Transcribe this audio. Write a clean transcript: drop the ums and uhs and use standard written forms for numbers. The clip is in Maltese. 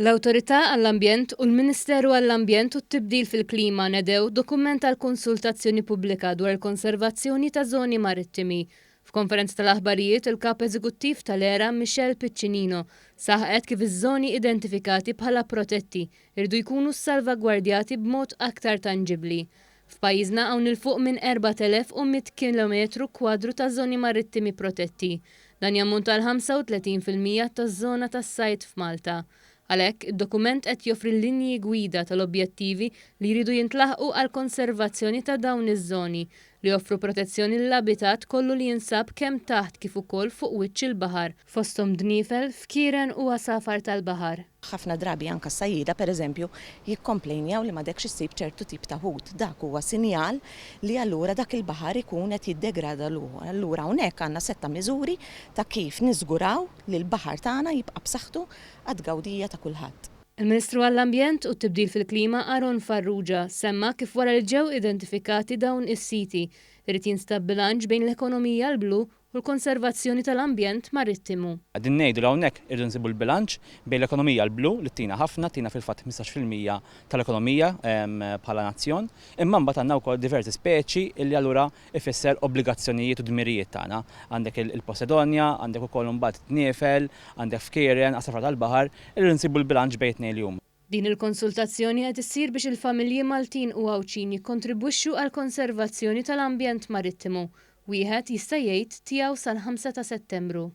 L-Awtorità għall-Ambjent u l-Ministeru għall-Ambjent u t-Tibdil fil-Klima nedew dokument għal konsultazzjoni pubblika dwar il-konservazzjoni ta' żoni marittimi. F'konferenza tal-aħbarijiet, il-Kap Eżekuttiv tal-ERA Michel Piccinino saħqet kif iż-żoni identifikati bħala protetti irdu jkunu salvagwardjati b'mod aktar tangibbli. F'pajjiżna hawn il-fuq minn 4100 km² ta' żoni marittimi protetti. Dan jammonta għal 35% taż-żona tas-sajt f'Malta. Għalhekk, id-dokument qed joffri linji gwida tal-objettivi li jridu jintlaħqu għal konservazzjoni ta' dawn iż-żoni li joffru protezzjoni l-abitat kollu li jinsab kemm taħt kif ukoll fuq wiċċ il-baħar, fosthom dniefel, fkieren u għasafar tal-baħar. Ħafna drabi anke s-sajjieda pereżempju jikkomplejnjaw li m'għadekx issib ċertu tip ta' ħut. Dak huwa sinjal li allura dak il-baħar ikun qed jiddegrada luħu. Allura hawnhekk għandna setta miżuri ta' kif niżguraw li l-baħar tagħna jibqa' b'saħħtu għad-gawdija ta' kulħadd. Il-Ministru għall-Ambjent u t-Tibdil fil-Klima Aron Farrugia semma kif wara li ġew identifikati dawn is-siti irid jinstab bilanċ bejn l-ekonomija l-blu u l-konservazzjoni tal-ambjent marittimu. Għadin ngħidu li hawnhekk irridu nsibu l-bilanċ bejn l-ekonomija l-blu li tina ħafna, tina fil-fatt 15% tal-ekonomija bħala nazzjon, imma mbagħad għandna wkoll diversi speċi li allura ifisser obbligazzjonijiet u dmirijiet tagħna. Għandek il-Posedonja, għandek ukoll mbagħad tniefel, għandek fkieren, għasafar tal-baħar, irridu nsibu l-bilanċ bejn tnejn li huma. Din il-konsultazzjoni qed issir biex il-familji Maltin u Għawċin jikkontribwixxu għall konservazzjoni tal-ambjent marittimu. Wieħed jista' jgħid tiegħu sal-5 ta' Settembru.